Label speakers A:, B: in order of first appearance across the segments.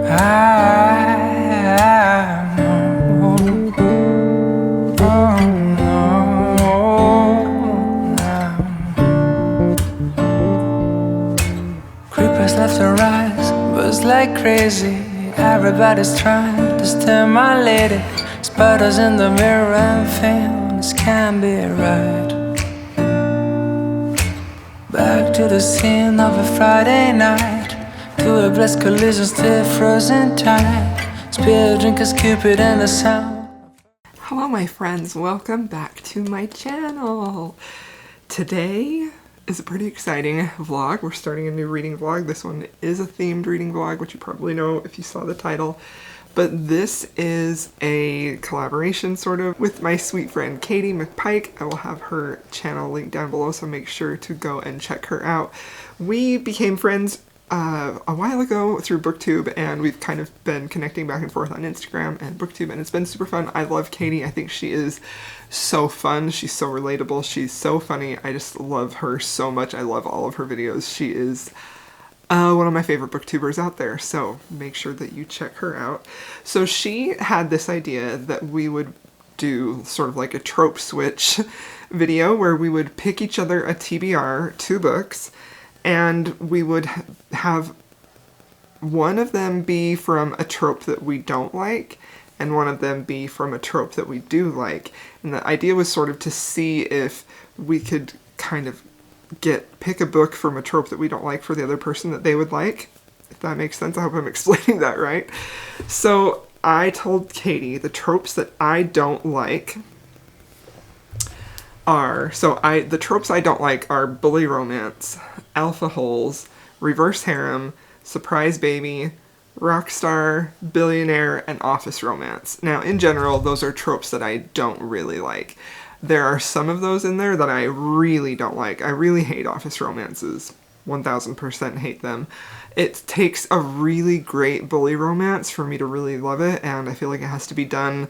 A: Creepers left to rise, buzz like crazy. Everybody's trying to steal my lady. Spiders in the mirror and feel this can't be right. Back to the scene of a Friday night, to a blessed collision still frozen tight. Spill drinkers, Cupid and the sound.
B: Hello my friends, welcome back to my channel. Today is a pretty exciting vlog. We're starting a new reading vlog. This one is a themed reading vlog, which you probably know if you saw the title. But this is a collaboration sort of with my sweet friend Katy McPike. I will have her channel linked down below, so make sure to go and check her out. We became friends a while ago through BookTube, and we've kind of been connecting back and forth on Instagram and BookTube, and it's been super fun. I love Katy. I think she is so fun. She's so relatable. She's so funny. I just love her so much. I love all of her videos. She is one of my favorite booktubers out there, so make sure that you check her out. So she had this idea that we would do sort of like a trope switch video where we would pick each other a TBR, 2 books, and we would have one of them be from a trope that we don't like, and one of them be from a trope that we do like. And the idea was sort of to see if we could kind of pick a book from a trope that we don't like for the other person that they would like. If that makes sense. I hope I'm explaining that right. So I told Katy the tropes that I don't like are, the tropes I don't like are bully romance, alpha holes, reverse harem, surprise baby, rock star, billionaire, and office romance. Now, in general, those are tropes that I don't really like. There are some of those in there that I really don't like. I really hate office romances. 1000% hate them. It takes a really great bully romance for me to really love it, and I feel like it has to be done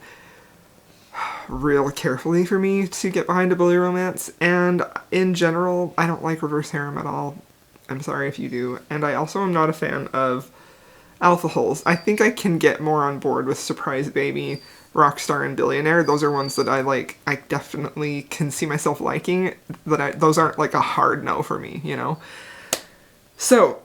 B: real carefully for me to get behind a bully romance. And in general, I don't like reverse harem at all. I'm sorry if you do. And I also am not a fan of alpha holes. I think I can get more on board with surprise baby, rockstar, and billionaire. Those are ones that I like. I definitely can see myself liking. Those aren't like a hard no for me, you know? So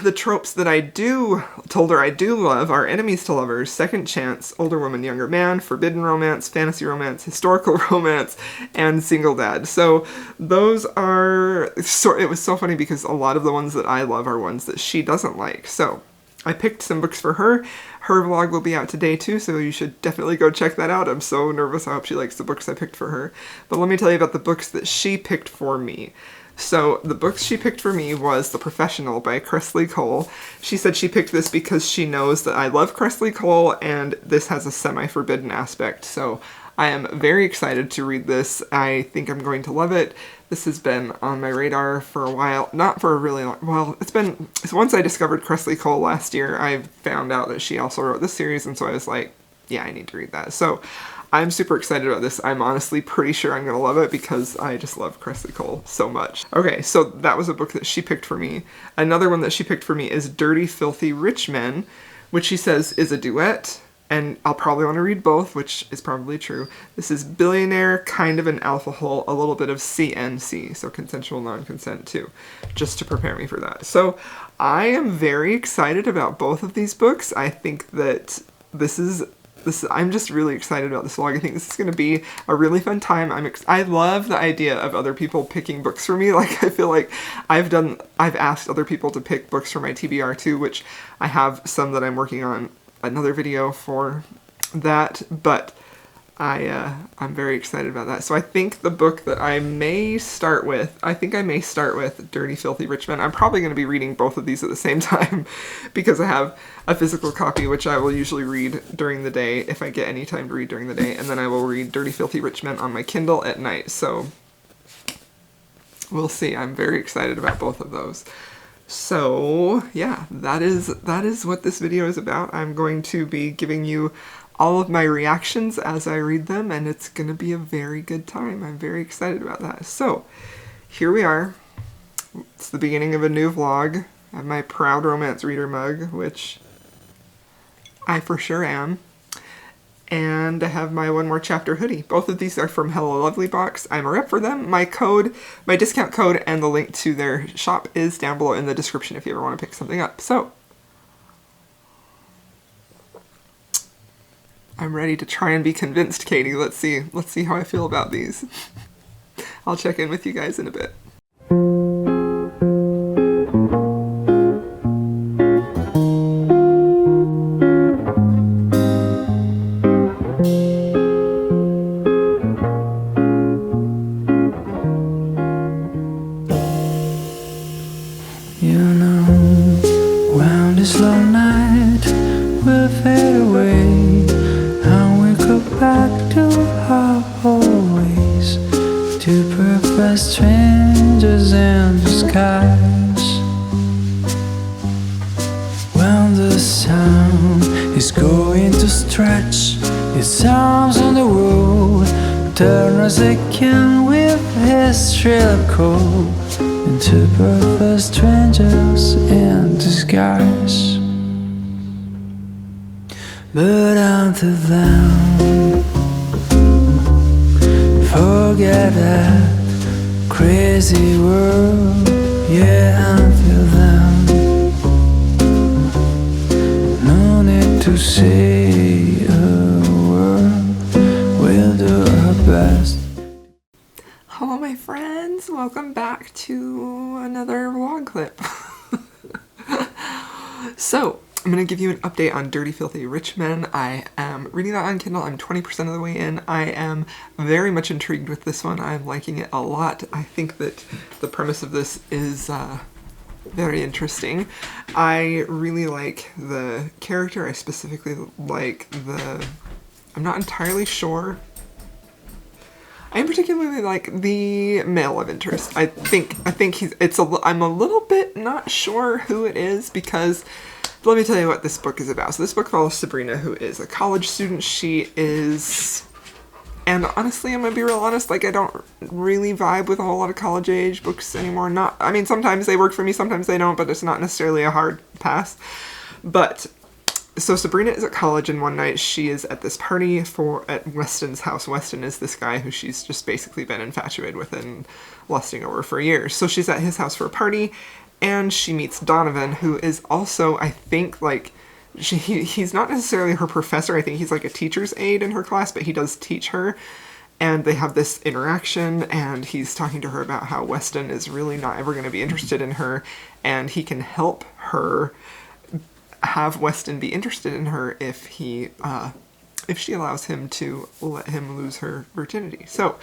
B: the tropes that I told her I do love are enemies to lovers, second chance, older woman, younger man, forbidden romance, fantasy romance, historical romance, and single dad. So those are, it was so funny because a lot of the ones that I love are ones that she doesn't like. So I picked some books for her. Her vlog will be out today too, so you should definitely go check that out. I'm so nervous. I hope she likes the books I picked for her. But let me tell you about the books that she picked for me. So the books she picked for me was The Professional by Kresley Cole. She said she picked this because she knows that I love Kresley Cole, and this has a semi-forbidden aspect. So I am very excited to read this. I think I'm going to love it. This has been on my radar for a while. Not for a really long, well, once I discovered Kresley Cole last year, I found out that she also wrote this series, and so I was like, yeah, I need to read that. So I'm super excited about this. I'm honestly pretty sure I'm gonna love it because I just love Kresley Cole so much. Okay, so that was a book that she picked for me. Another one that she picked for me is Dirty Filthy Rich Men, which she says is a duet, and I'll probably want to read both, which is probably true. This is billionaire, kind of an alpha hole, a little bit of CNC, so consensual non-consent too, just to prepare me for that. So I am very excited about both of these books. I think that I'm just really excited about this vlog. I think this is going to be a really fun time. I love the idea of other people picking books for me. Like, I feel like I've asked other people to pick books for my TBR too, which I have some that I'm working on another video for that, but I'm very excited about that. So I think the book that I may start with, Dirty Filthy Rich Men. I'm probably going to be reading both of these at the same time because I have a physical copy, which I will usually read during the day if I get any time to read during the day, and then I will read Dirty Filthy Rich Men on my Kindle at night. So we'll see. I'm very excited about both of those. So yeah, that is what this video is about. I'm going to be giving you all of my reactions as I read them, and it's gonna be a very good time. I'm very excited about that. So here we are. It's the beginning of a new vlog. I have my Proud Romance Reader mug, which I for sure am. And I have my One More Chapter hoodie. Both of these are from Hello Lovely Box. I'm a rep for them. My discount code, and the link to their shop is down below in the description if you ever want to pick something up. So, I'm ready to try and be convinced, Katie. Let's see how I feel about these. I'll check in with you guys in a bit.
A: You know, when this long night will fade away, and we go back to our old ways, two perfect strangers in disguise. When the sun is going to stretch its arms on the road, turn us again with his shrill call, into perfect strangers in disguise. But until then, forget that crazy world. Yeah, until then, no need to say a word. We'll do our best.
B: Hello my friends, welcome back to another vlog clip. So, I'm going to give you an update on Dirty Filthy Rich Men. I am reading that on Kindle. I'm 20% of the way in. I am very much intrigued with this one. I'm liking it a lot. I think that the premise of this is very interesting. I really like the character. I specifically like I'm not entirely sure. I particularly like the male love interest. I think I'm a little bit not sure who it is, because let me tell you what this book is about. So this book follows Sabrina, who is a college student. She is, and honestly, I'm gonna be real honest, like I don't really vibe with a whole lot of college age books anymore. I mean, sometimes they work for me, sometimes they don't, but it's not necessarily a hard pass. But so Sabrina is at college, and one night she is at this party at Weston's house. Weston is this guy who she's just basically been infatuated with and lusting over for years. So she's at his house for a party, and she meets Donovan, who is also, I think, like, he's not necessarily her professor. I think he's like a teacher's aide in her class, but he does teach her. And they have this interaction, and he's talking to her about how Weston is really not ever going to be interested in her, and he can help her have Weston be interested in her if she allows him to let him lose her virginity. So,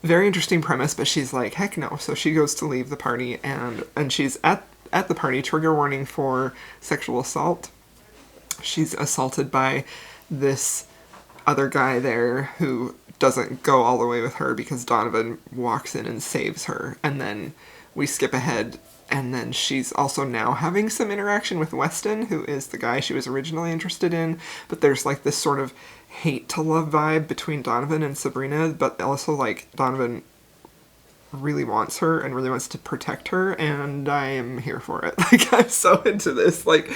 B: very interesting premise, but she's like, heck no. So she goes to leave the party, and she's at the party, trigger warning for sexual assault. She's assaulted by this other guy there who doesn't go all the way with her because Donovan walks in and saves her. And then we skip ahead, and then she's also now having some interaction with Weston, who is the guy she was originally interested in, but there's like this sort of hate to love vibe between Donovan and Sabrina, but also like Donovan really wants her and really wants to protect her, and I am here for it. Like, I'm so into this. Like,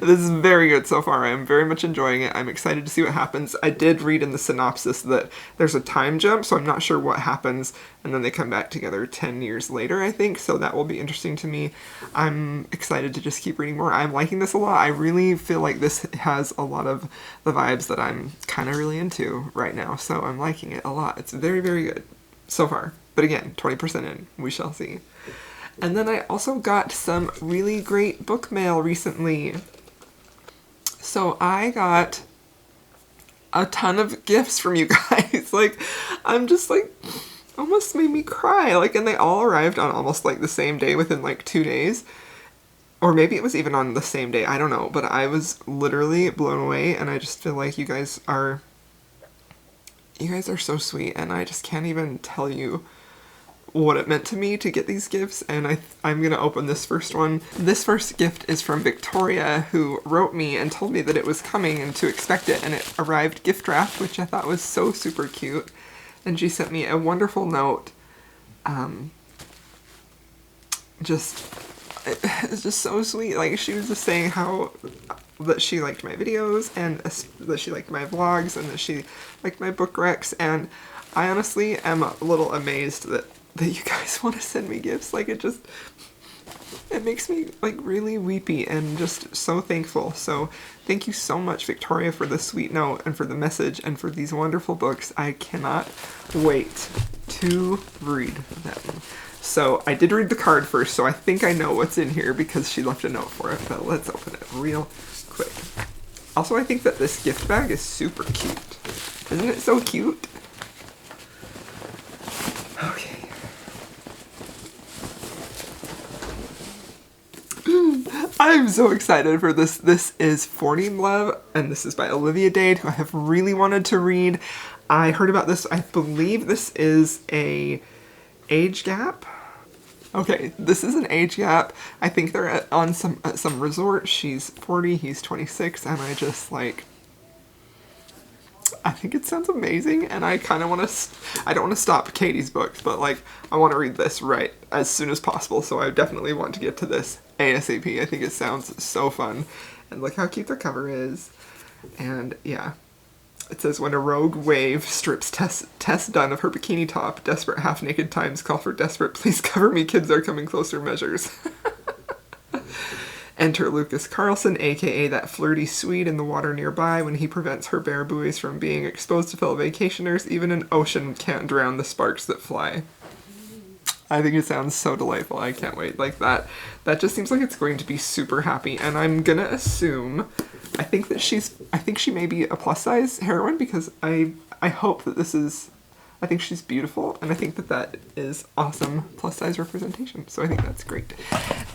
B: this is very good so far. I am very much enjoying it. I'm excited to see what happens. I did read in the synopsis that there's a time jump, so I'm not sure what happens, and then they come back together 10 years later, I think, so that will be interesting to me. I'm excited to just keep reading more. I'm liking this a lot. I really feel like this has a lot of the vibes that I'm kind of really into right now, so I'm liking it a lot. It's very, very good so far. But again, 20% in, we shall see. And then I also got some really great book mail recently. So I got a ton of gifts from you guys. Like, I'm just like, almost made me cry. Like, and they all arrived on almost like the same day, within like 2 days. Or maybe it was even on the same day, I don't know. But I was literally blown away, and I just feel like you guys are so sweet, and I just can't even tell you what it meant to me to get these gifts. And I'm gonna open this first one. This first gift is from Victoria, who wrote me and told me that it was coming and to expect it, and it arrived gift wrapped, which I thought was so super cute. And she sent me a wonderful note. it's just so sweet. Like, she was just saying how that she liked my videos, and that she liked my vlogs, and that she liked my book recs, and I honestly am a little amazed that you guys want to send me gifts. Like, it makes me like really weepy and just so thankful. So thank you so much, Victoria, for the sweet note and for the message and for these wonderful books. I cannot wait to read them. So I did read the card first, so I think I know what's in here because she left a note for it, but let's open it real quick. Also, I think that this gift bag is super cute. Isn't it so cute? Okay. I'm so excited for this. This is Fording Love, and this is by Olivia Dade, who I have really wanted to read. I heard about this. I believe this is a age gap. Okay, this is an age gap. I think they're at some resort. She's 40, he's 26, and I just like, I think it sounds amazing, and I kind of want to, I don't want to stop Katy's books, but like, I want to read this right as soon as possible, so I definitely want to get to this ASAP. I think it sounds so fun, and look how cute the cover is, and yeah. It says, when a rogue wave strips Tess Dunn of her bikini top, desperate half-naked times call for desperate, please cover me, kids are coming closer measures. Enter Lucas Carlson, aka that flirty Swede in the water nearby, when he prevents her bare buoys from being exposed to fellow vacationers. Even an ocean can't drown the sparks that fly. I think it sounds so delightful. I can't wait. Like that just seems like it's going to be super happy, and I'm gonna assume, I think she may be a plus size heroine, because I hope that this is, I think she's beautiful, and I think that is awesome plus size representation, so I think that's great.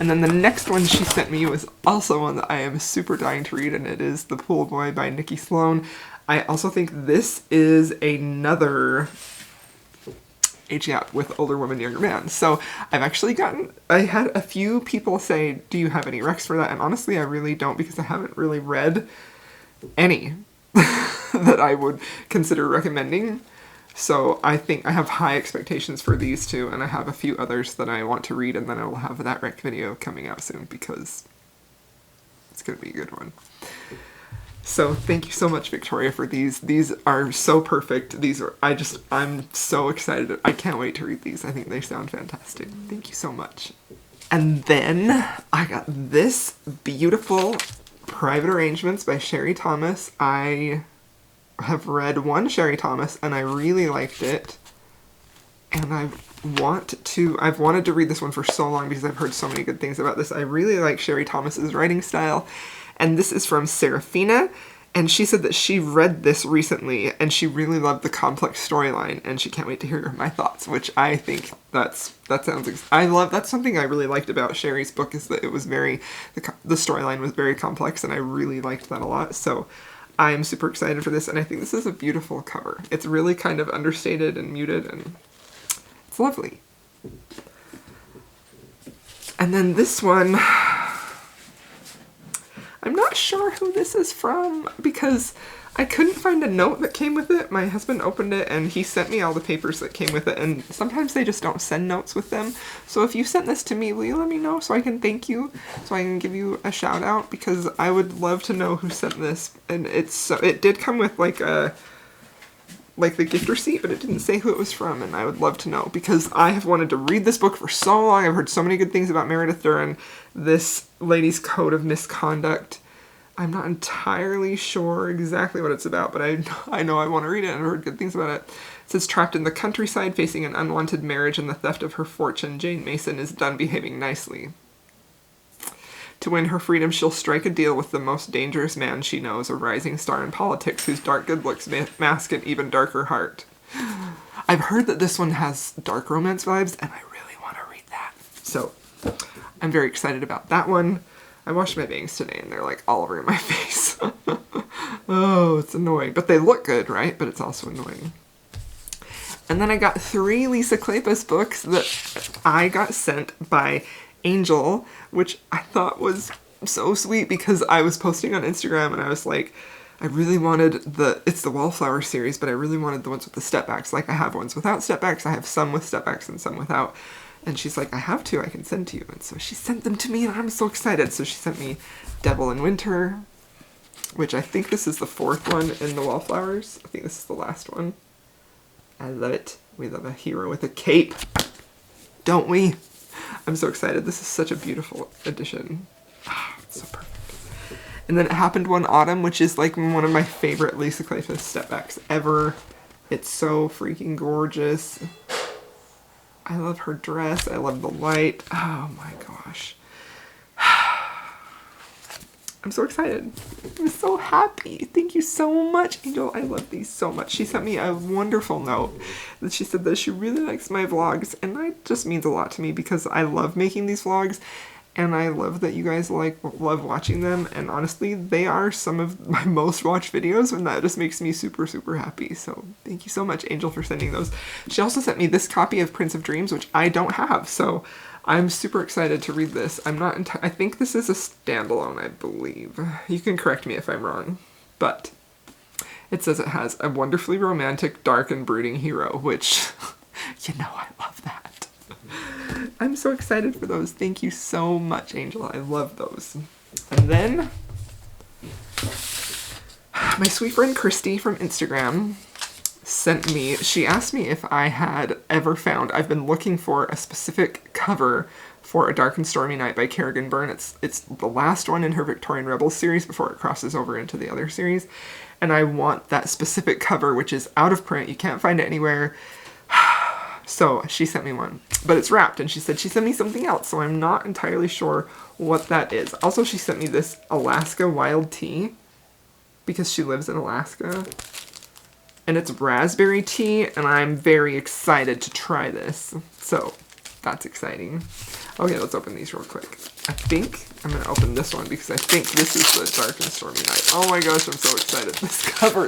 B: And then the next one she sent me was also one that I am super dying to read, and it is The Pool Boy by Nikki Sloan. I also think this is another age gap with older woman, younger man. So I had a few people say, do you have any recs for that? And honestly, I really don't, because I haven't really read any that I would consider recommending. So I think I have high expectations for these two, and I have a few others that I want to read, and then I will have that rec video coming out soon, because it's going to be a good one. So thank you so much, Victoria, for these. These are so perfect. I'm so excited. I can't wait to read these. I think they sound fantastic. Thank you so much. And then I got this beautiful Private Arrangements by Sherry Thomas. I have read one Sherry Thomas, and I really liked it. And I've wanted to read this one for so long because I've heard so many good things about this. I really like Sherry Thomas's writing style. And this is from Serafina, and she said that she read this recently and she really loved the complex storyline, and she can't wait to hear my thoughts, which I think that's something I really liked about Sherry's book, is that it was the storyline was very complex, and I really liked that a lot. So I'm super excited for this, and I think this is a beautiful cover. It's really kind of understated and muted, and it's lovely. And then this one, I'm not sure who this is from, because I couldn't find a note that came with it. My husband opened it, and he sent me all the papers that came with it, and sometimes they just don't send notes with them. So if you sent this to me, will you let me know so I can thank you, so I can give you a shout out, because I would love to know who sent this. And it did come with like the gift receipt, but it didn't say who it was from, and I would love to know, because I have wanted to read this book for so long. I've heard so many good things about Meredith Duran, this lady's code of misconduct. I'm not entirely sure exactly what it's about, but I know I want to read it, and I've heard good things about it. It says, trapped in the countryside, facing an unwanted marriage and the theft of her fortune, Jane Mason is done behaving nicely. To win her freedom, she'll strike a deal with the most dangerous man she knows, a rising star in politics whose dark good looks mask an even darker heart. I've heard that this one has dark romance vibes, and I really want to read that. So I'm very excited about that one. I washed my bangs today, and they're like all over my face. Oh, it's annoying. But they look good, right? But it's also annoying. And then I got 3 Lisa Kleypas books that I got sent by Angel, which I thought was so sweet, because I was posting on Instagram and I was like, I really wanted it's the Wallflower series, but I really wanted the ones with the step backs. Like, I have ones without step backs, I have some with step backs and some without. And she's like, I have two I can send to you. And so she sent them to me, and I'm so excited. So she sent me Devil in Winter, which I think this is the 4th one in the Wallflowers. I think this is the last one. I love it. We love a hero with a cape, don't we? I'm so excited. This is such a beautiful edition. Ah, it's so perfect. And then It Happened One Autumn, which is like one of my favorite Lisa Kleypas stepbacks ever. It's so freaking gorgeous. I love her dress. I love the light. Oh my gosh. I'm so excited. I'm so happy. Thank you so much, Angel. I love these so much. She sent me a wonderful note that she said that she really likes my vlogs, and that just means a lot to me because I love making these vlogs, and I love that you guys love watching them, and honestly, they are some of my most watched videos, and that just makes me super, super happy. So thank you so much, Angel, for sending those. She also sent me this copy of Prince of Dreams, which I don't have, so I'm super excited to read this. I think this is a standalone, I believe. You can correct me if I'm wrong, but it says it has a wonderfully romantic, dark, and brooding hero, which, you know, I love that. I'm so excited for those. Thank you so much, Angel. I love those. And then my sweet friend Christy from Instagram sent me, she asked me if I had ever found, I've been looking for a specific cover for A Dark and Stormy Night by Kerrigan Byrne. It's the last one in her Victorian Rebels series before it crosses over into the other series. And I want that specific cover, which is out of print. You can't find it anywhere. So she sent me one, but it's wrapped, and she said she sent me something else, so I'm not entirely sure what that is. Also, she sent me this Alaska wild tea because she lives in Alaska. And it's raspberry tea, and I'm very excited to try this. So, that's exciting. Okay, let's open these real quick. I think I'm going to open this one because I think this is the Dark and Stormy Night. Oh my gosh, I'm so excited. This cover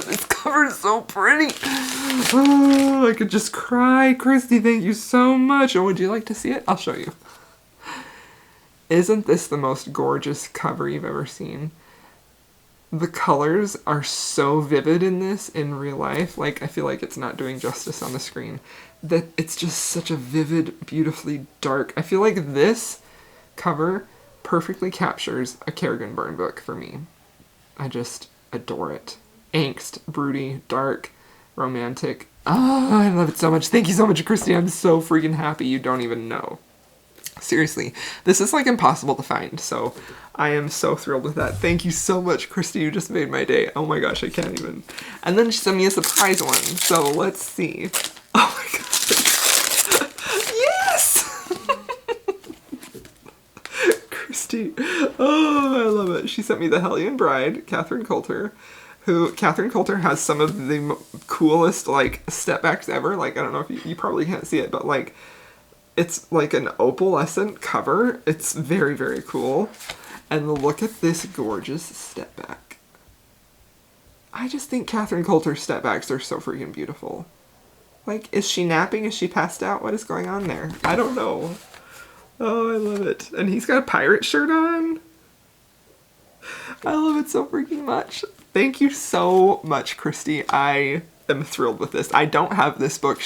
B: is so pretty. Oh, I could just cry. Christy, thank you so much. Oh, would you like to see it? I'll show you. Isn't this the most gorgeous cover you've ever seen? The colors are so vivid in this in real life. Like, I feel like it's not doing justice on the screen. That it's just such a vivid, beautifully dark. I feel like this cover perfectly captures a Kerrigan Byrne book for me. I just adore it. Angst, broody, dark, romantic. Oh, I love it so much. Thank you so much, Christy. I'm so freaking happy you don't even know. Seriously, this is like impossible to find, so I am so thrilled with that. Thank you so much, Christy. You just made my day. Oh my gosh, I can't even. And then she sent me a surprise one, so let's see. Oh my god. Yes! Christy. Oh, I love it. She sent me The Hellion Bride, Catherine Coulter, who Catherine Coulter has some of the coolest, like, stepbacks ever. Like, I don't know if you probably can't see it, but like, it's like an opalescent cover. It's very, very cool. And look at this gorgeous step back. I just think Catherine Coulter's step backs are so freaking beautiful. Like, is she napping? Is she passed out? What is going on there? I don't know. Oh, I love it. And he's got a pirate shirt on. I love it so freaking much. Thank you so much, Christy. I am thrilled with this. I don't have this book.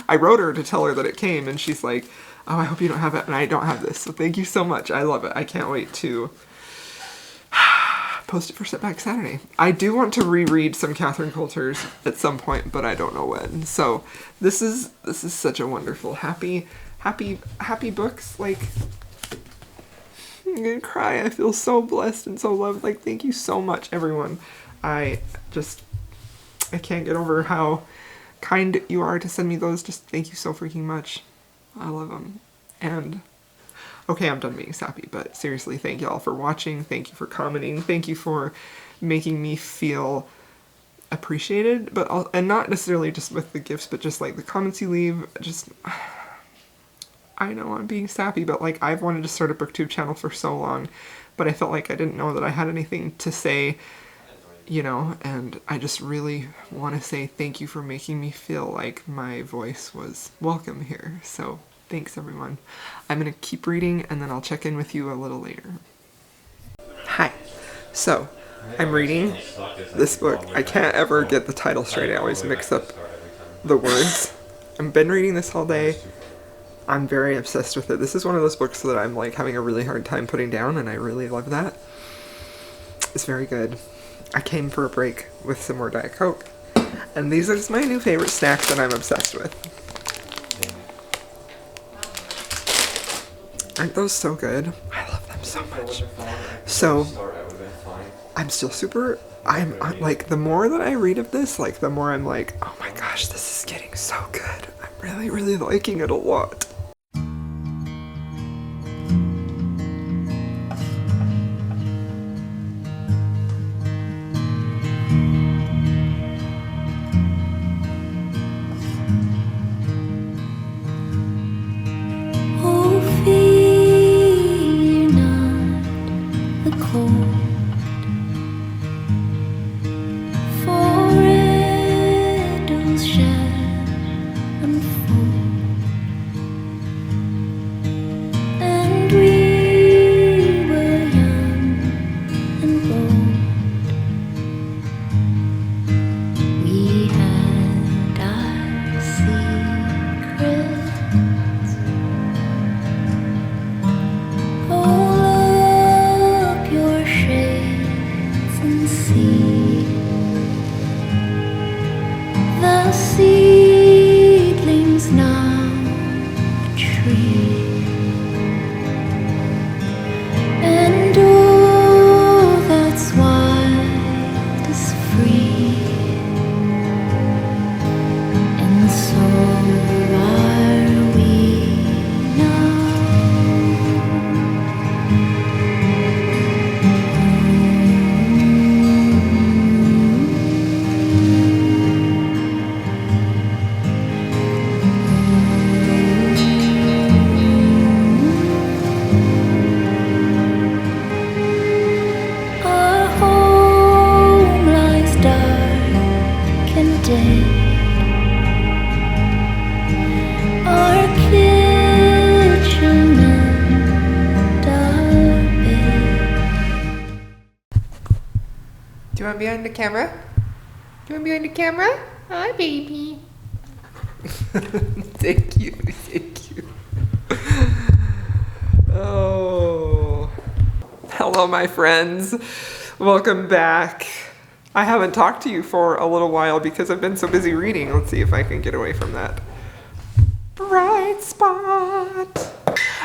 B: I wrote her to tell her that it came, and she's like, oh, I hope you don't have it, and I don't have this. So thank you so much. I love it. I can't wait to post it for Setback Saturday. I do want to reread some Catherine Coulter's at some point, but I don't know when. So this is such a wonderful, happy books. Like, I'm gonna cry. I feel so blessed and so loved. Like, thank you so much, everyone. I can't get over how kind you are to send me those. Just thank you so freaking much. I love them. And okay, I'm done being sappy, but seriously, thank y'all for watching. Thank you for commenting. Thank you for making me feel appreciated, and not necessarily just with the gifts, but just like the comments you leave. Just, I know I'm being sappy, but like, I've wanted to start a booktube channel for so long, but I felt like I didn't know that I had anything to say, you know, and I just really want to say thank you for making me feel like my voice was welcome here. So thanks, everyone. I'm going to keep reading, and then I'll check in with you a little later. Hi. So, I'm reading this book. I can't ever get the title straight. I always mix up the words. I've been reading this all day. I'm very obsessed with it. This is one of those books that I'm like having a really hard time putting down, and I really love that. It's very good. I came for a break with some more Diet Coke, and these are just my new favorite snacks that I'm obsessed with. Aren't those so good? I love them so much. So, I'm still super, I'm like, the more that I read of this, like, the more I'm like, oh my gosh, this is getting so good. I'm really, really liking it a lot. Do you want behind the camera? Do you want behind the camera? Hi, baby. Thank you, thank you. Oh. Hello, my friends. Welcome back. I haven't talked to you for a little while because I've been so busy reading. Let's see if I can get away from that bright spot.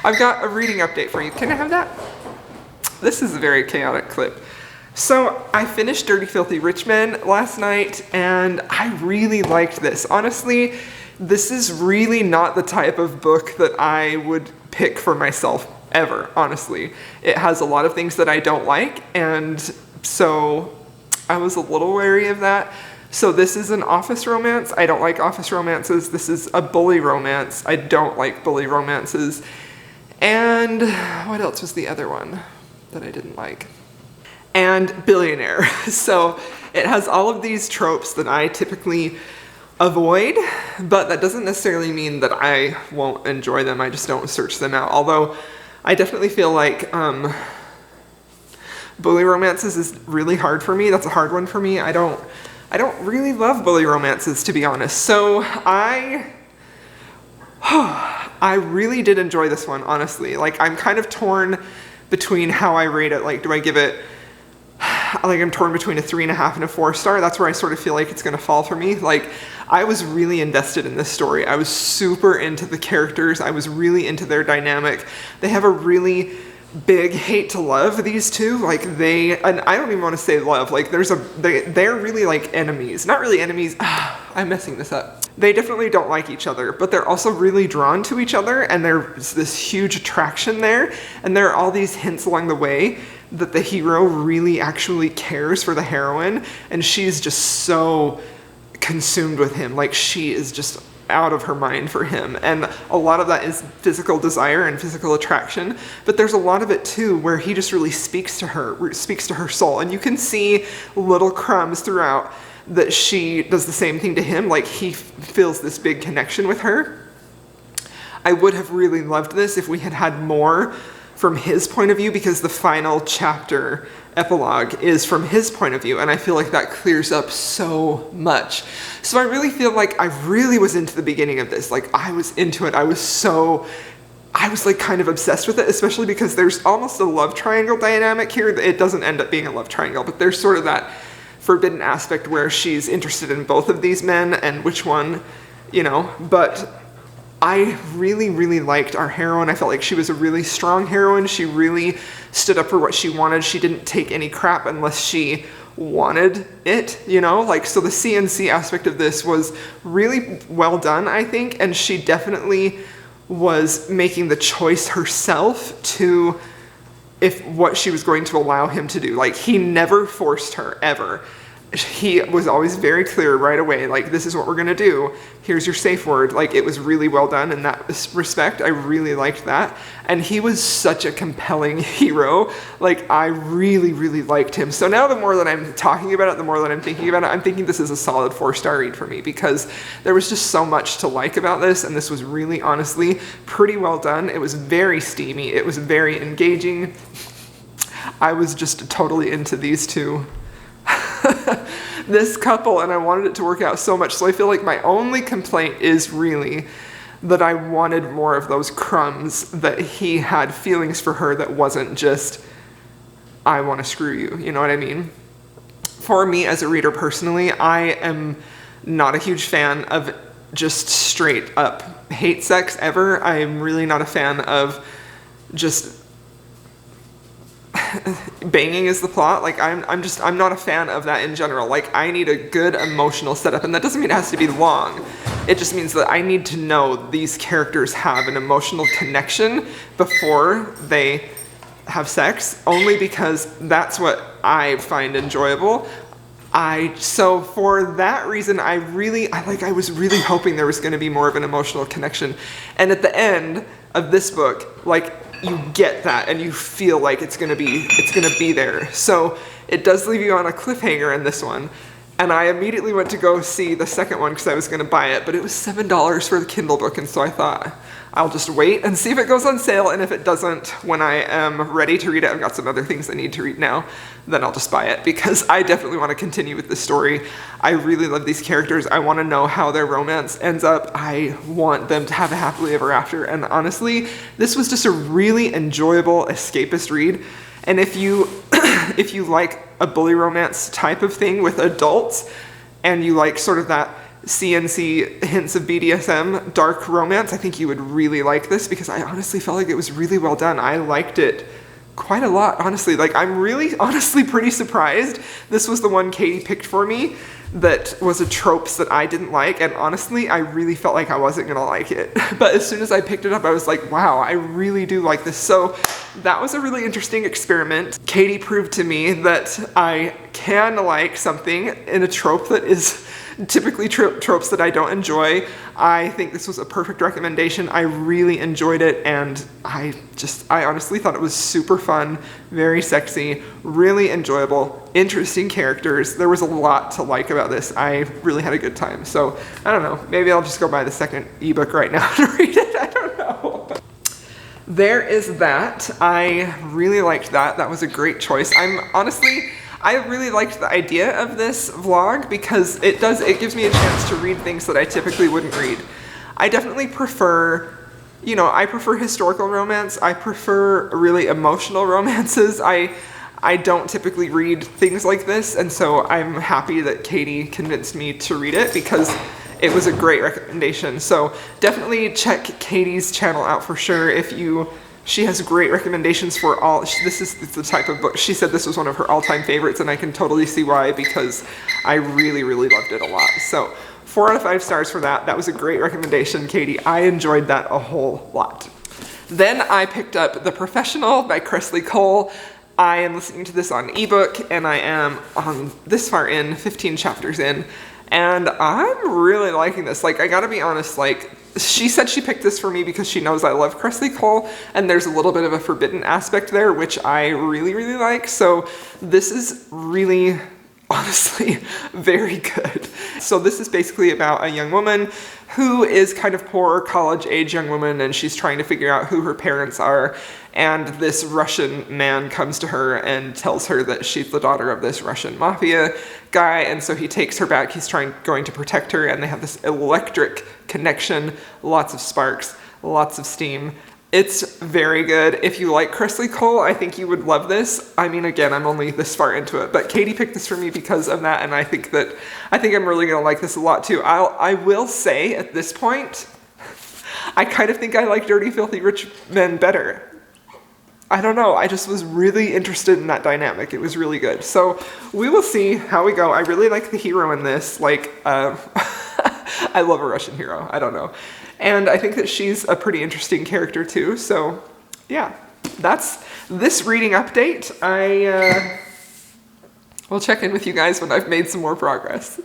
B: I've got a reading update for you. Can I have that? This is a very chaotic clip. So I finished Dirty Filthy Rich Men last night, and I really liked this. Honestly, this is really not the type of book that I would pick for myself ever, honestly. It has a lot of things that I don't like, and so I was a little wary of that. So this is an office romance. I don't like office romances. This is a bully romance. I don't like bully romances. And what else was the other one that I didn't like? And billionaire. So it has all of these tropes that I typically avoid, but that doesn't necessarily mean that I won't enjoy them. I just don't search them out. Although I definitely feel like bully romances is really hard for me. That's a hard one for me. I don't really love bully romances, to be honest. So I really did enjoy this one, honestly. Like, I'm kind of torn between how I rate it. Like, do I give it, like, I'm torn between a 3.5 and a 4-star. That's where I sort of feel like it's gonna fall for me. Like, I was really invested in this story. I was super into the characters. I was really into their dynamic. They have a really big hate to love, these two. Like, and I don't even want to say love. Like, they're really like enemies. Not really enemies. I'm messing this up. They definitely don't like each other, but they're also really drawn to each other, and there's this huge attraction there, and there are all these hints along the way that the hero really actually cares for the heroine, and she's just so consumed with him. Like, she is just out of her mind for him, and a lot of that is physical desire and physical attraction, but there's a lot of it too where he just really speaks to her soul, and you can see little crumbs throughout that she does the same thing to him. Like, he feels this big connection with her. I would have really loved this if we had had more from his point of view, because the final chapter epilogue is from his point of view, and I feel like that clears up so much. So I really feel like I really was into the beginning of this. Like, I was into it. I was like kind of obsessed with it, especially because there's almost a love triangle dynamic here. It doesn't end up being a love triangle, but there's sort of that forbidden aspect where she's interested in both of these men and which one, you know. But I really, really liked our heroine. I felt like she was a really strong heroine. She really stood up for what she wanted. She didn't take any crap unless she wanted it, you know? Like, so the CNC aspect of this was really well done, I think, and she definitely was making the choice herself to if what she was going to allow him to do. Like, he never forced her, ever. He was always very clear right away, like, this is what we're gonna do, here's your safe word. Like, it was really well done in that respect. I really liked that. And he was such a compelling hero. Like, I really, really liked him. So now the more that I'm talking about it, the more that I'm thinking about it, I'm thinking this is a solid 4-star read for me, because there was just so much to like about this, and this was really, honestly, pretty well done. It was very steamy. It was very engaging. I was just totally into these two. This couple, and I wanted it to work out so much. So I feel like my only complaint is really that I wanted more of those crumbs, that he had feelings for her that wasn't just, I want to screw you, you know what I mean? For me as a reader personally, I am not a huge fan of just straight up hate sex ever. I'm really not a fan of just banging is the plot. Like, I'm not a fan of that in general. Like, I need a good emotional setup, and that doesn't mean it has to be long. It just means that I need to know these characters have an emotional connection before they have sex, only because that's what I find enjoyable. So for that reason, I was really hoping there was going to be more of an emotional connection. And at the end of this book, like, you get that and you feel like it's gonna be there. So it does leave you on a cliffhanger in this one. And I immediately went to go see the second one because I was gonna buy it, but it was $7 for the Kindle book, and so I thought, I'll just wait and see if it goes on sale, and if it doesn't, when I am ready to read it, I've got some other things I need to read now, then I'll just buy it, because I definitely want to continue with this story. I really love these characters. I want to know how their romance ends up. I want them to have a happily ever after, and honestly, this was just a really enjoyable escapist read. And if you if you like a bully romance type of thing with adults, and you like sort of that CNC hints of BDSM dark romance, I think you would really like this, because I honestly felt like it was really well done. I liked it quite a lot, honestly. Like, I'm really honestly pretty surprised. This was the one Katy picked for me that was a tropes that I didn't like, and honestly, I really felt like I wasn't gonna like it. But as soon as I picked it up, I was like, wow, I really do like this. So that was a really interesting experiment. Katy proved to me that I can like something in a trope that is typically tropes that I don't enjoy. I think this was a perfect recommendation. I really enjoyed it, and I honestly thought it was super fun, very sexy, really enjoyable, interesting characters. There was a lot to like about this. I really had a good time. So I don't know, maybe I'll just go buy the second ebook right now to read it. I don't know. There is that. I really liked that. That was a great choice. I really liked the idea of this vlog, because it gives me a chance to read things that I typically wouldn't read. I definitely prefer, I prefer historical romance. I prefer really emotional romances. I don't typically read things like this, and so I'm happy that Katy convinced me to read it, because it was a great recommendation. So definitely check Katy's channel out for sure. She has great recommendations for all. This is the type of book. She said this was one of her all-time favorites, and I can totally see why, because I really, really loved it a lot. So 4 out of 5 stars for that. That was a great recommendation, Katy. I enjoyed that a whole lot. Then I picked up The Professional by Kresley Cole. I am listening to this on ebook, and I am on this far in, 15 chapters in, and I'm really liking this. Like, I gotta be honest, like, she said she picked this for me because she knows I love Kresley Cole, and there's a little bit of a forbidden aspect there, which I really, really like. So this is really, honestly very good. So this is basically about a young woman who is kind of poor, college-age young woman, and she's trying to figure out who her parents are. And this Russian man comes to her and tells her that she's the daughter of this Russian mafia guy, and so he takes her back. He's going to protect her, and they have this electric connection, lots of sparks, lots of steam. It's very good. If you like Kresley Cole, I think you would love this. I mean, again, I'm only this far into it, but Katie picked this for me because of that, and I think I'm really gonna like this a lot too. I will say at this point, I kind of think I like Dirty Filthy Rich Men better. I don't know, I just was really interested in that dynamic. It was really good. So we will see how we go. I really like the hero in this. Like, I love a Russian hero, I don't know. And I think that she's a pretty interesting character too. So yeah, that's this reading update. I will check in with you guys when I've made some more progress.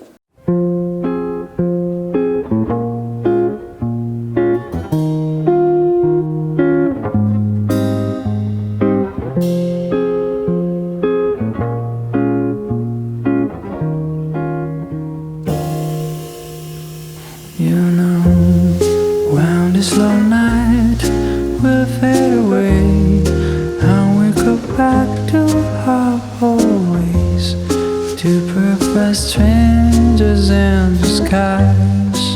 A: You know, when this long night will fade away, and we go back to our old ways, two perfect strangers in disguise.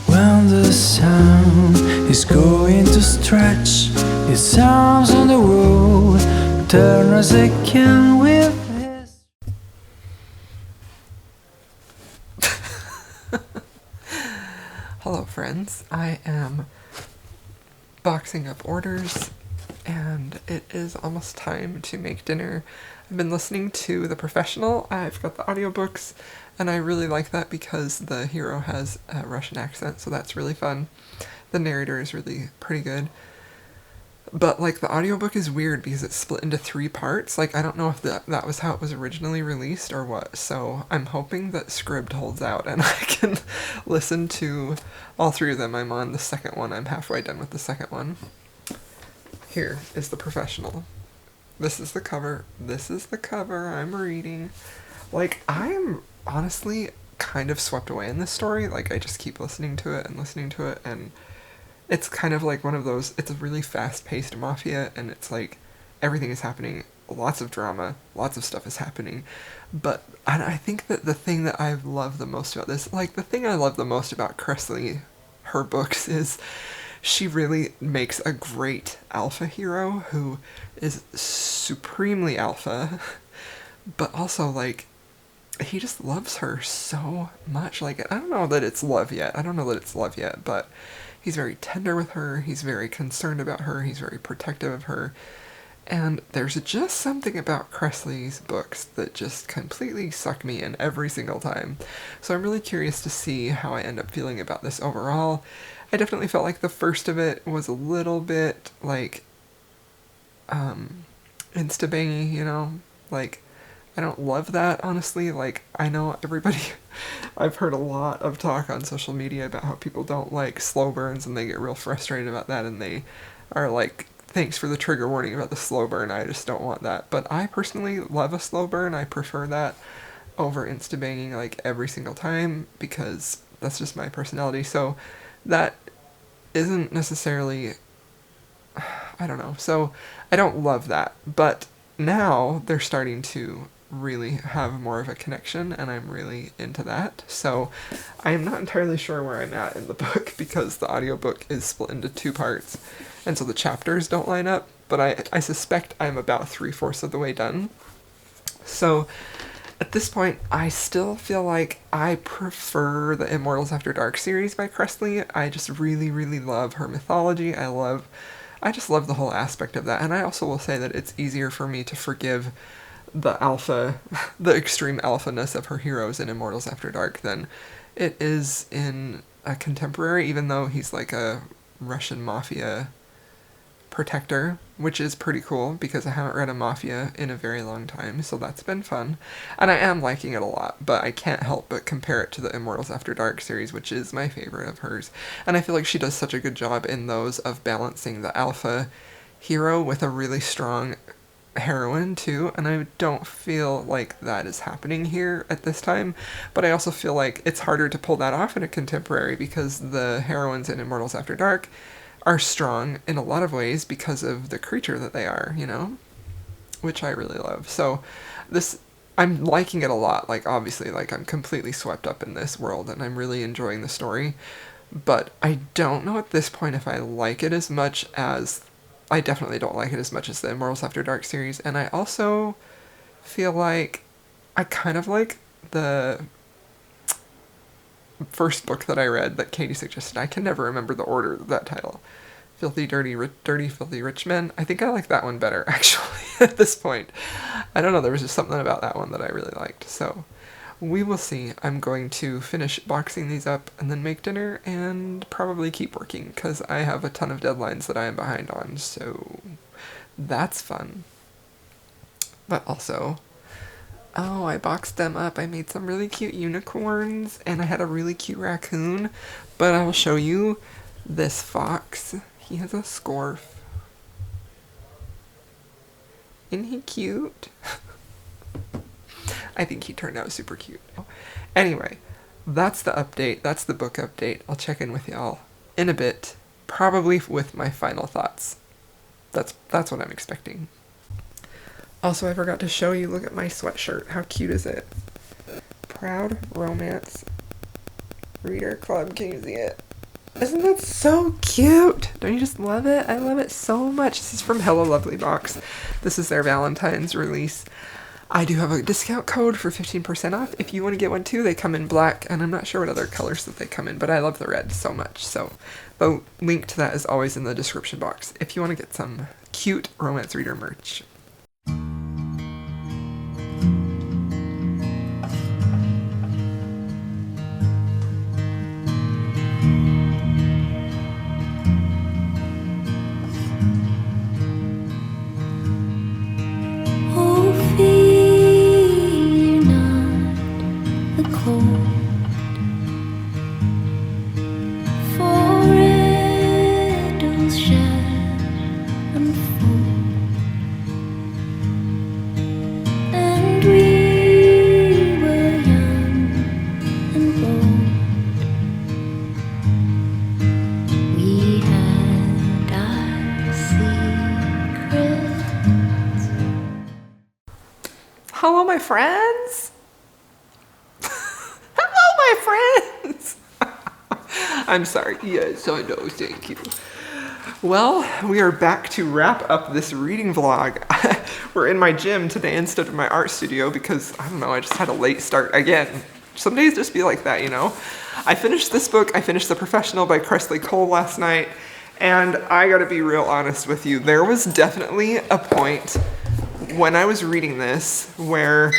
A: When the sun is going to stretch its arms on the road, turn us again with his.
B: Hello friends, I am boxing up orders and it is almost time to make dinner. I've been listening to The Professional. I've got the audiobooks and I really like that because the hero has a Russian accent, so that's really fun. The narrator is really pretty good. But, like, the audiobook is weird because it's split into 3 parts. Like, I don't know if that was how it was originally released or what. So I'm hoping that Scribd holds out and I can listen to all 3 of them. I'm on the second one. I'm halfway done with the second one. Here is The Professional. This is the cover. This is the cover I'm reading. Like, I'm honestly kind of swept away in this story. Like, I just keep listening to it, and it's kind of like one of those, it's a really fast-paced mafia, and it's like, everything is happening, lots of drama, lots of stuff is happening, but I think that the thing that I love the most about this, like, the thing I love the most about Kresley, her books, is she really makes a great alpha hero who is supremely alpha, but also, like, he just loves her so much. Like, I don't know that it's love yet, but he's very tender with her, he's very concerned about her, he's very protective of her, and there's just something about Kresley's books that just completely suck me in every single time. So I'm really curious to see how I end up feeling about this overall. I definitely felt like the first of it was a little bit, like, insta-bangy, you know? Like, I don't love that, honestly. Like, I know everybody, I've heard a lot of talk on social media about how people don't like slow burns and they get real frustrated about that and they are like, thanks for the trigger warning about the slow burn, I just don't want that. But I personally love a slow burn. I prefer that over insta-banging like every single time because that's just my personality. So that isn't necessarily, I don't know. So I don't love that. But now they're starting to really have more of a connection and I'm really into that. So I am not entirely sure where I'm at in the book because the audiobook is split into 2 parts and so the chapters don't line up, but I suspect I'm about 3/4 of the way done. So at this point I still feel like I prefer the Immortals After Dark series by Kresley. I just really love her mythology. I just love the whole aspect of that, and I also will say that it's easier for me to forgive the extreme alphaness of her heroes in Immortals After Dark than it is in a contemporary, even though he's like a Russian mafia protector, which is pretty cool because I haven't read a mafia in a very long time, so that's been fun. And I am liking it a lot, but I can't help but compare it to the Immortals After Dark series, which is my favorite of hers. And I feel like she does such a good job in those of balancing the alpha hero with a really strong heroine too, and I don't feel like that is happening here at this time, but I also feel like it's harder to pull that off in a contemporary because the heroines in Immortals After Dark are strong in a lot of ways because of the creature that they are, you know, which I really love. So this, I'm liking it a lot. Like, obviously, like, I'm completely swept up in this world and I'm really enjoying the story, but I don't know at this point if I like it as much as, I definitely don't like it as much as the Immortals After Dark series, and I also feel like I kind of like the first book that I read that Katie suggested. I can never remember the order of that title. Dirty, Filthy Rich Men. I think I like that one better, actually, at this point. I don't know, there was just something about that one that I really liked, so we will see. I'm going to finish boxing these up and then make dinner and probably keep working because I have a ton of deadlines that I am behind on, so that's fun. But also, oh, I boxed them up. I made some really cute unicorns and I had a really cute raccoon, but I'll show you this fox. He has a scarf. Isn't he cute? I think he turned out super cute. Anyway, that's the update. That's the book update. I'll check in with y'all in a bit, probably with my final thoughts. That's what I'm expecting. Also, I forgot to show you, look at my sweatshirt. How cute is it? Proud Romance Reader Club. Can you see it? Isn't that so cute? Don't you just love it? I love it so much. This is from Hello Lovely Box. This is their Valentine's release. I do have a discount code for 15% off. If you want to get one too, they come in black, and I'm not sure what other colors that they come in, but I love the red so much. So the link to that is always in the description box if you want to get some cute romance reader merch. Hello, my friends! Hello, my friends! I'm sorry. Yes, I know. Thank you. Well, we are back to wrap up this reading vlog. We're in my gym today instead of my art studio because, I don't know, I just had a late start again. Some days just be like that, you know? I finished this book. I finished The Professional by Kresley Cole last night, and I gotta be real honest with you. There was definitely a point when I was reading this where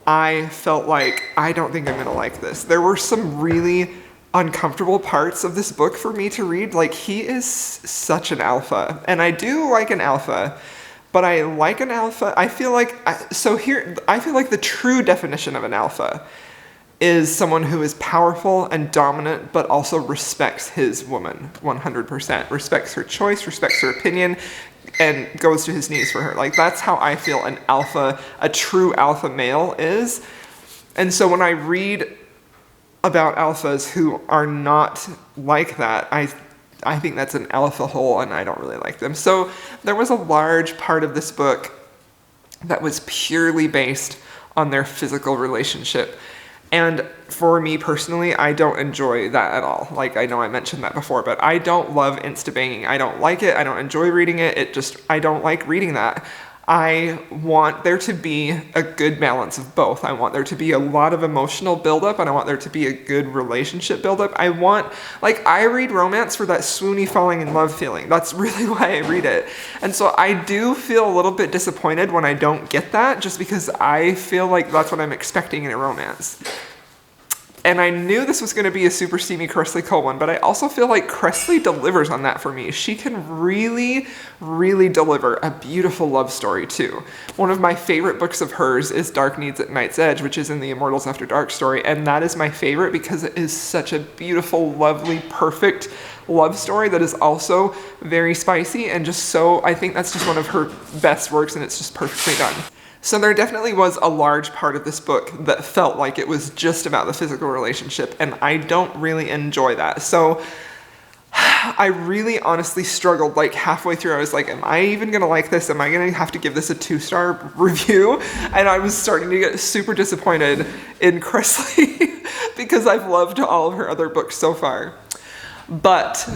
B: I felt like, I don't think I'm gonna like this. There were some really uncomfortable parts of this book for me to read. Like, he is such an alpha, and I do like an alpha, but I like an alpha. I feel like, I feel like the true definition of an alpha is someone who is powerful and dominant, but also respects his woman 100%, respects her choice, respects her opinion, and goes to his knees for her. Like, that's how I feel an alpha, a true alpha male is. And so when I read about alphas who are not like that, I think that's an alpha hole, and I don't really like them. So there was a large part of this book that was purely based on their physical relationship. And for me personally, I don't enjoy that at all. Like, I know I mentioned that before, but I don't love insta-banging. I don't like it. I don't enjoy reading it. I don't like reading that. I want there to be a good balance of both. I want there to be a lot of emotional buildup, and I want there to be a good relationship buildup. I read romance for that swoony falling in love feeling. That's really why I read it. And so I do feel a little bit disappointed when I don't get that, just because I feel like that's what I'm expecting in a romance. And I knew this was going to be a super steamy Kresley Cole one, but I also feel like Kresley delivers on that for me. She can really, really deliver a beautiful love story too. One of my favorite books of hers is Dark Needs at Night's Edge, which is in the Immortals After Dark story, and that is my favorite because it is such a beautiful, lovely, perfect love story that is also very spicy and just so, I think that's just one of her best works, and it's just perfectly done. So there definitely was a large part of this book that felt like it was just about the physical relationship, and I don't really enjoy that. So I really honestly struggled, like halfway through I was like, am I even gonna like this? Am I gonna have to give this a 2-star review? And I was starting to get super disappointed in Kresley because I've loved all of her other books so far. But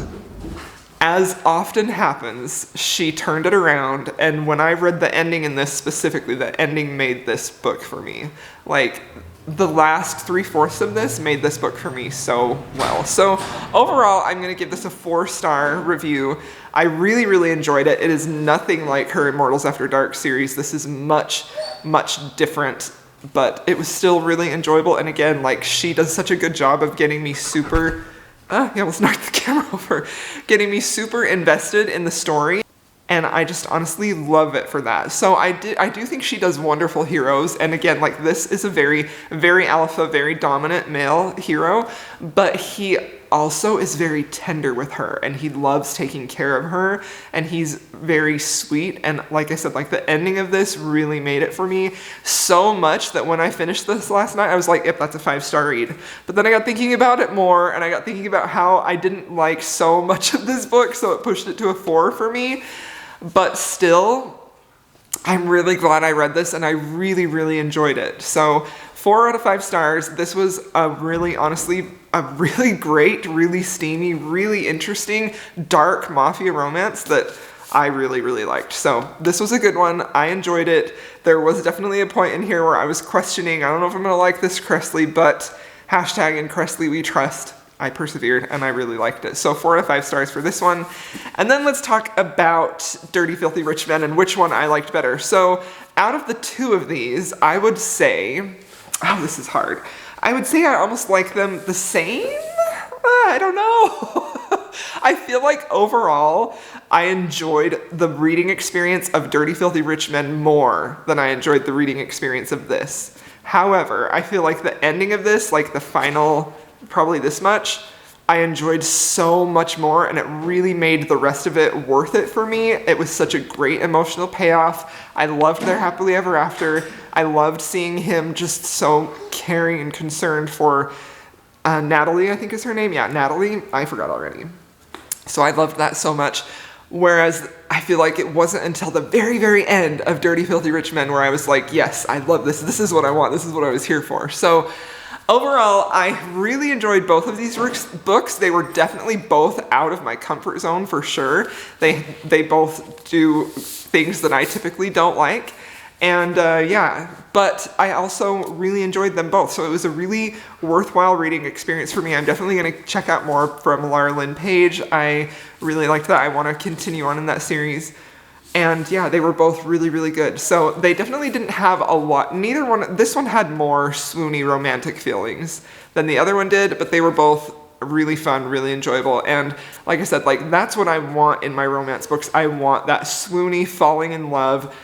B: as often happens, she turned it around, and when I read the ending in this specifically, the ending made this book for me. Like, the last 3/4 of this made this book for me so well. So overall, I'm going to give this a 4-star review. I really, really enjoyed it. It is nothing like her Immortals After Dark series. This is much, much different, but it was still really enjoyable. And again, like, she does such a good job of getting me super... he almost knocked the camera over. Getting me super invested in the story, and I just honestly love it for that. So I do think she does wonderful heroes, and again, like, this is a very, very alpha, very dominant male hero, but he also is very tender with her, and he loves taking care of her, and he's very sweet. And like I said, like, the ending of this really made it for me so much that when I finished this last night, I was like, yep, that's a 5-star read. But then I got thinking about it more, and I got thinking about how I didn't like so much of this book, so it pushed it to a 4 for me. But still, I'm really glad I read this, and I really, really enjoyed it. So 4 out of 5 stars. This was a really, honestly, a really great, really steamy, really interesting, dark mafia romance that I really, really liked. So this was a good one. I enjoyed it. There was definitely a point in here where I was questioning, I don't know if I'm going to like this Kresley, but hashtag in Kresley we trust. I persevered, and I really liked it. So 4 out of 5 stars for this one. And then let's talk about Dirty Filthy Rich Men and which one I liked better. So out of the 2 of these, I would say, oh, this is hard. I would say I almost like them the same? I don't know. I feel like overall, I enjoyed the reading experience of Dirty Filthy Rich Men more than I enjoyed the reading experience of this. However, I feel like the ending of this, like the final, probably this much, I enjoyed so much more, and it really made the rest of it worth it for me. It was such a great emotional payoff. I loved their happily ever after. I loved seeing him just so caring and concerned for Natalie, I think is her name. Yeah, Natalie. I forgot already. So I loved that so much. Whereas I feel like it wasn't until the very, very end of Dirty Filthy Rich Men where I was like, yes, I love this. This is what I want. This is what I was here for. So overall, I really enjoyed both of these books. They were definitely both out of my comfort zone for sure. They both do things that I typically don't like. And yeah, but I also really enjoyed them both. So it was a really worthwhile reading experience for me. I'm definitely going to check out more from Lara Lynn Page. I really liked that. I want to continue on in that series. And yeah, they were both really, really good. So they definitely didn't have a lot. Neither one, this one had more swoony romantic feelings than the other one did, but they were both really fun, really enjoyable. And like I said, like, that's what I want in my romance books. I want that swoony falling in love,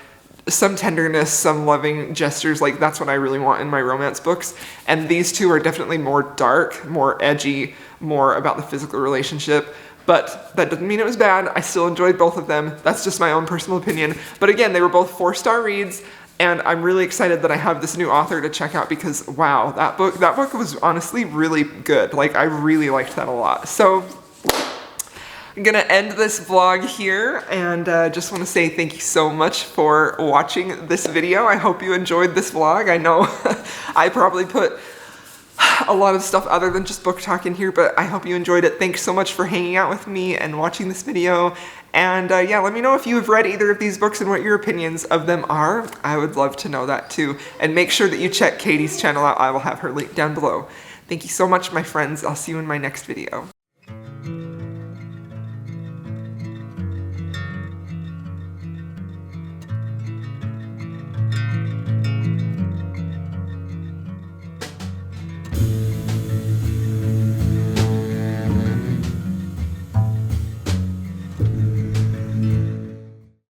B: some tenderness, some loving gestures. Like, that's what I really want in my romance books. And these 2 are definitely more dark, more edgy, more about the physical relationship. But that doesn't mean it was bad. I still enjoyed both of them. That's just my own personal opinion. But again, they were both 4-star reads, and I'm really excited that I have this new author to check out because, wow, that book was honestly really good. Like, I really liked that a lot. So I'm gonna end this vlog here, and just want to say thank you so much for watching this video. I hope you enjoyed this vlog. I know I probably put a lot of stuff other than just book talk in here, but I hope you enjoyed it. Thanks so much for hanging out with me and watching this video. And yeah, let me know if you have read either of these books and what your opinions of them are. I would love to know that too. And make sure that you check Katy's channel out. I will have her link down below. Thank you so much, my friends. I'll see you in my next video.